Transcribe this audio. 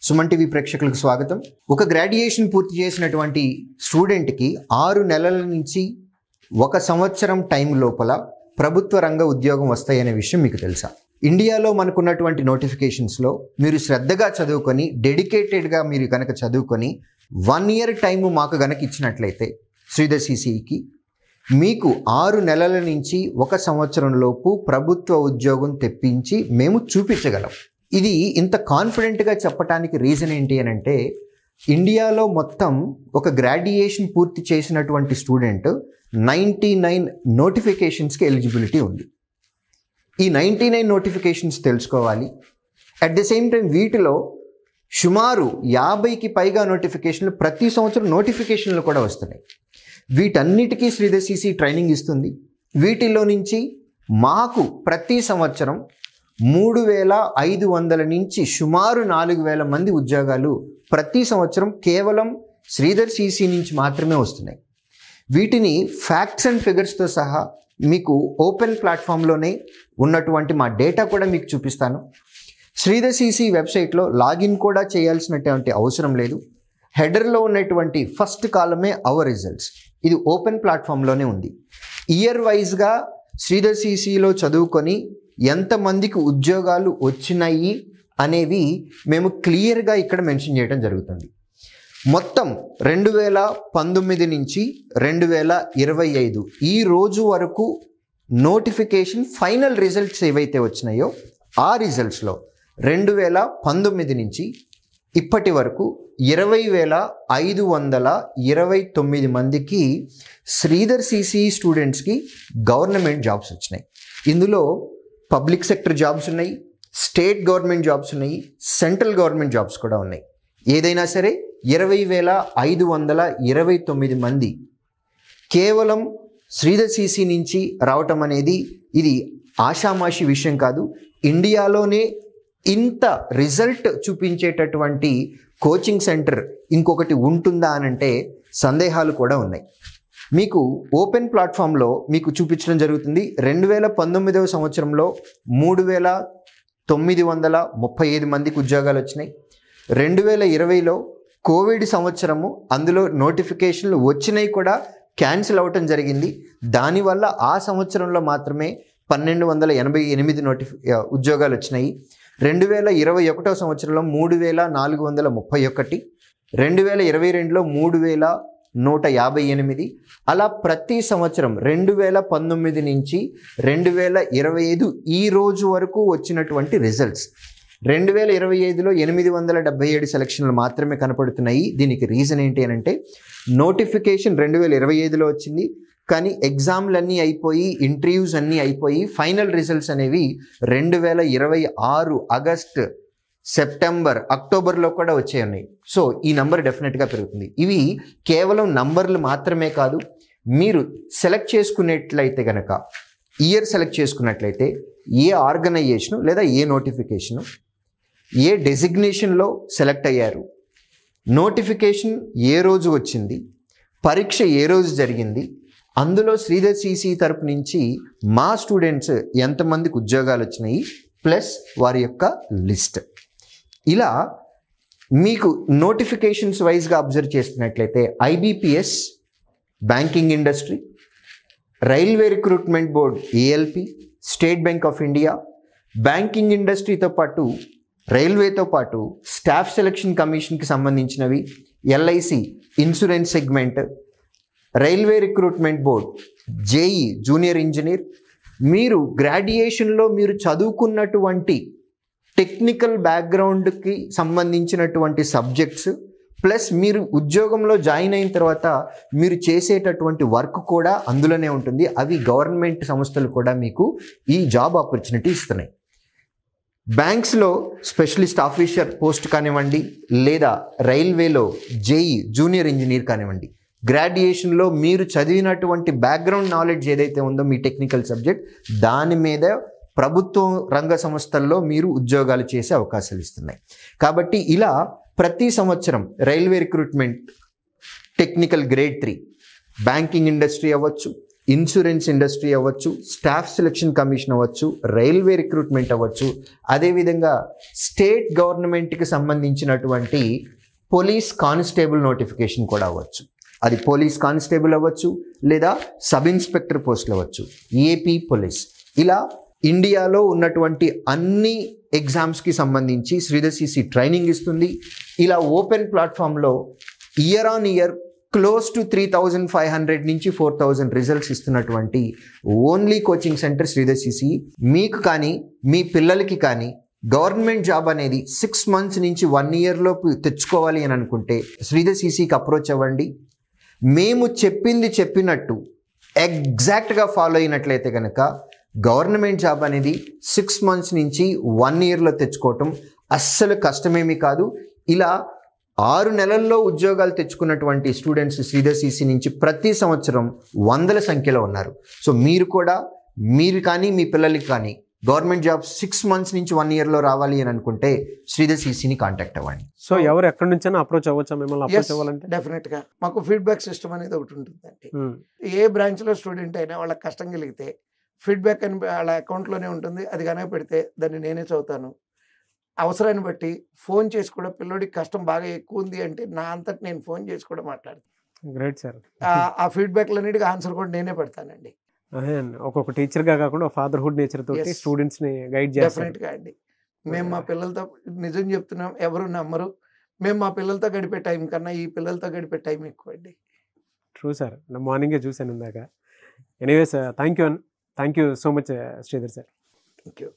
Suman TV ప్రేక్షకులకు స్వాగతం. ఒక గ్రాడ్యుయేషన్ పూర్తి చేసినటువంటి స్టూడెంట్కి 6 నెలల నుంచి 1 సంవత్సరం టైం లోపల ప్రభుత్వ రంగ ఉద్యోగం వస్తాయనే విషయం మీకు తెలుసా? ఇండియాలో మనకున్నటువంటి నోటిఫికేషన్స్లో మీరు శ్రద్ధగా చదువుకొని డెడికేటెడ్గా మీరు కనుక చదువుకొని 1 ఇయర్ టైము మాకు గనక ఇచ్చినట్లయితే శ్రీధర్ సిసికి మీకు 6 నెలల నుంచి 1 సంవత్సరం లోపు ప్రభుత్వ ఉద్యోగం తెప్పించి మేము చూపించగలం. ఇది ఇంత కాన్ఫిడెంట్గా చెప్పడానికి రీజన్ ఏంటి అని అంటే, ఇండియాలో మొత్తం ఒక గ్రాడ్యుయేషన్ పూర్తి చేసినటువంటి స్టూడెంట్ 99 నోటిఫికేషన్స్కి ఎలిజిబిలిటీ ఉంది. ఈ 99 నోటిఫికేషన్స్ తెలుసుకోవాలి. అట్ ది సేమ్ టైం వీటిలో సుమారు 50కి పైగా నోటిఫికేషన్లు ప్రతి సంవత్సరం నోటిఫికేషన్లు కూడా వస్తున్నాయి. వీటన్నిటికీ శ్రీధర్ సిసి ట్రైనింగ్ ఇస్తుంది. వీటిలో నుంచి మాకు ప్రతి సంవత్సరం 3500 నుంచి సుమారు 4000 మంది ఉద్యోగాలు ప్రతి సంవత్సరం కేవలం శ్రీధర్ సిసి నుంచి మాత్రమే వస్తున్నాయి. వీటిని ఫ్యాక్ట్స్ అండ్ ఫిగర్స్తో సహా మీకు ఓపెన్ ప్లాట్ఫామ్లోనే ఉన్నటువంటి మా డేటా కూడా మీకు చూపిస్తాను. శ్రీధర్ సిసి వెబ్సైట్లో లాగిన్ కూడా చేయాల్సినటువంటి అవసరం లేదు. హెడర్లో ఉన్నటువంటి ఫస్ట్ కాలమే అవర్ రిజల్ట్స్. ఇది ఓపెన్ ప్లాట్ఫామ్లోనే ఉంది. ఇయర్ వైజ్గా శ్రీధర్ సిసిలో చదువుకొని ఎంతమందికి ఉద్యోగాలు వచ్చినాయి అనేవి మేము క్లియర్గా ఇక్కడ మెన్షన్ చేయడం జరుగుతుంది. మొత్తం 2019 నుంచి 2025 ఈ రోజు వరకు నోటిఫికేషన్ ఫైనల్ రిజల్ట్స్ ఏవైతే వచ్చినాయో ఆ రిజల్ట్స్లో 2019 నుంచి ఇప్పటి వరకు 20,529 మందికి శ్రీధర్ సిసి స్టూడెంట్స్కి గవర్నమెంట్ జాబ్స్ వచ్చినాయి. ఇందులో పబ్లిక్ సెక్టర్ జాబ్స్ ఉన్నాయి, స్టేట్ గవర్నమెంట్ జాబ్స్ ఉన్నాయి, సెంట్రల్ గవర్నమెంట్ జాబ్స్ కూడా ఉన్నాయి. ఏదైనా సరే 20,529 మంది కేవలం శ్రీధర్ సిసి నుంచి రావటం అనేది ఇది ఆషామాషి విషయం కాదు. ఇండియాలోనే ఇంత రిజల్ట్ చూపించేటటువంటి కోచింగ్ సెంటర్ ఇంకొకటి ఉంటుందా అనంటే సందేహాలు కూడా ఉన్నాయి. మీకు ఓపెన్ ప్లాట్ఫామ్లో మీకు చూపించడం జరుగుతుంది. 2019వ సంవత్సరంలో 3,935 మందికి ఉద్యోగాలు వచ్చినాయి. 2020లో కోవిడ్ సంవత్సరము, అందులో నోటిఫికేషన్లు వచ్చినాయి కూడా క్యాన్సిల్ అవ్వటం జరిగింది. దానివల్ల ఆ సంవత్సరంలో మాత్రమే 1,288 ఉద్యోగాలు వచ్చినాయి. 2021వ సంవత్సరంలో 3,431, 2022లో 3,158. అలా ప్రతి సంవత్సరం 2019 నుంచి 2025 ఈ రోజు వరకు వచ్చినటువంటి రిజల్ట్స్ 2025లో 877 సెలక్షన్లు మాత్రమే కనపడుతున్నాయి. దీనికి రీజన్ ఏంటి అని అంటే, నోటిఫికేషన్ 2025లో వచ్చింది, కానీ ఎగ్జామ్లన్నీ అయిపోయి ఇంటర్వ్యూస్ అన్నీ అయిపోయి ఫైనల్ రిజల్ట్స్ అనేవి 2026 ఆగస్ట్, సెప్టెంబర్, అక్టోబర్లో కూడా వచ్చే ఉన్నాయి. సో ఈ నంబర్ డెఫినెట్గా పెరుగుతుంది. ఇవి కేవలం నంబర్లు మాత్రమే కాదు. మీరు సెలెక్ట్ చేసుకున్నట్లయితే కనుక, ఇయర్ సెలెక్ట్ చేసుకున్నట్లయితే ఏ ఆర్గనైజేషను లేదా ఏ నోటిఫికేషను, ఏ డెసిగ్నేషన్లో సెలెక్ట్ అయ్యారు, నోటిఫికేషన్ ఏ రోజు వచ్చింది, పరీక్ష ఏ రోజు జరిగింది, అందులో శ్రీధర్ సిసి తరపు నుంచి మా స్టూడెంట్స్ ఎంతమందికి ఉద్యోగాలు వచ్చినాయి, ప్లస్ వారి యొక్క లిస్ట్. ఇలా మీకు నోటిఫికేషన్స్ వైజ్గా అబ్జర్వ్ చేస్తున్నట్లయితే IBPS, banking industry, railway recruitment board ALP, state bank of India, banking ఇండస్ట్రీతో పాటు రైల్వేతో పాటు స్టాఫ్ సెలక్షన్ కమిషన్కి సంబంధించినవి, LIC insurance segment, railway recruitment board, JE junior engineer, మీరు గ్రాడ్యుయేషన్లో మీరు చదువుకున్నటువంటి టెక్నికల్ బ్యాక్గ్రౌండ్కి సంబంధించినటువంటి సబ్జెక్ట్స్, ప్లస్ మీరు ఉద్యోగంలో జాయిన్ అయిన తర్వాత మీరు చేసేటటువంటి వర్క్ కూడా అందులోనే ఉంటుంది. అవి గవర్నమెంట్ సంస్థలు కూడా మీకు ఈ జాబ్ ఆపర్చునిటీ ఇస్తున్నాయి. బ్యాంక్స్లో స్పెషలిస్ట్ ఆఫీసర్ పోస్ట్ కానివ్వండి, లేదా రైల్వేలో జేఈ జూనియర్ ఇంజనీర్ కానివ్వండి, గ్రాడ్యుయేషన్లో మీరు చదివినటువంటి బ్యాక్గ్రౌండ్ నాలెడ్జ్ ఏదైతే ఉందో మీ టెక్నికల్ సబ్జెక్ట్, దాని మీద ప్రభుత్వ రంగ సంస్థల్లో మీరు ఉద్యోగాలు చేసే అవకాశాలు ఇస్తున్నాయి. కాబట్టి ఇలా ప్రతి సంవత్సరం railway recruitment technical grade 3, banking industry అవ్వచ్చు, ఇన్సూరెన్స్ ఇండస్ట్రీ అవ్వచ్చు, స్టాఫ్ సెలక్షన్ కమిషన్ అవ్వచ్చు, రైల్వే రిక్రూట్మెంట్ అవ్వచ్చు, అదేవిధంగా స్టేట్ గవర్నమెంట్కి సంబంధించినటువంటి పోలీస్ కానిస్టేబుల్ నోటిఫికేషన్ కూడా అవ్వచ్చు. అది పోలీస్ కానిస్టేబుల్ అవ్వచ్చు లేదా సబ్ ఇన్స్పెక్టర్ పోస్టులు అవ్వచ్చు, ఏపీ పోలీస్. ఇలా ఇండియాలో ఉన్నటువంటి అన్ని ఎగ్జామ్స్కి సంబంధించి శ్రీధర్ సిసి ట్రైనింగ్ ఇస్తుంది. ఇలా ఓపెన్ ప్లాట్ఫామ్లో year on year close to 3,500 నుంచి 4,000 రిజల్ట్స్ ఇస్తున్నటువంటి only coaching centre Sridhar CC. మీకు కానీ మీ పిల్లలకి కానీ గవర్నమెంట్ జాబ్ అనేది 6 months నుంచి 1 year లోపు తెచ్చుకోవాలి అని అనుకుంటే శ్రీధర్ సిసికి అప్రోచ్ అవ్వండి. మేము చెప్పింది చెప్పినట్టు ఎగ్జాక్ట్గా ఫాలో అయినట్లయితే కనుక గవర్నమెంట్ జాబ్ అనేది 6 months నుంచి 1 yearలో తెచ్చుకోవటం అస్సలు కష్టమేమీ కాదు. ఇలా 6 నెలల్లో ఉద్యోగాలు తెచ్చుకున్నటువంటి స్టూడెంట్స్ శ్రీధర్ సిసి నుంచి ప్రతి సంవత్సరం 100ల సంఖ్యలో ఉన్నారు. సో మీరు కానీ మీ పిల్లలకి కానీ గవర్నమెంట్ జాబ్ 6 months నుంచి 1 yearలో రావాలి అని అనుకుంటే శ్రీధర్ సిసిని కాంటాక్ట్ అవ్వండి. సో ఎవరు ఎక్కడి నుంచైనా అప్రోచ్ అవ్వచ్చా మిమ్మల్ని అప్రోచ్ అవ్వాలంటే? డెఫినెట్గా మాకు ఫీడ్బ్యాక్ సిస్టమ్ అనేది ఒకటి ఉంటుందండి. ఏ బ్రాంచ్లో స్టూడెంట్ అయినా వాళ్ళకి కష్టం కలిగితే ఫీడ్బ్యాక్ అని వాళ్ళ అకౌంట్లోనే ఉంటుంది. అది కనుక పెడితే దాన్ని నేనే చదువుతాను. అవసరాన్ని బట్టి ఫోన్ చేసి కూడా పిల్లోడికి కష్టం బాగా ఎక్కువ ఉంది అంటే నా అంతటి నేను ఫోన్ చేసి కూడా మాట్లాడతాను. Great sir. ఆ ఫీడ్బ్యాక్లన్నిటికీ ఆన్సర్ కూడా నేనే పెడతానండి. అదే ఒక్కొక్క టీచర్గా కాకుండా ఫాదర్హుడ్ నేచర్ తోటి స్టూడెంట్స్ని గైడ్ చేస్తాం. డెఫినెట్గా అండి. మేము మా పిల్లలతో నిజం చెప్తున్నాం, ఎవరు నమ్మరు. మేము మా పిల్లలతో గడిపే టైం కన్నా ఈ పిల్లలతో గడిపే టైం ఎక్కువ అండి. ట్రూ సార్, నా మార్నింగే చూశాను ఇందాక. Anyways thank you so much Sridhar sir. Thank you.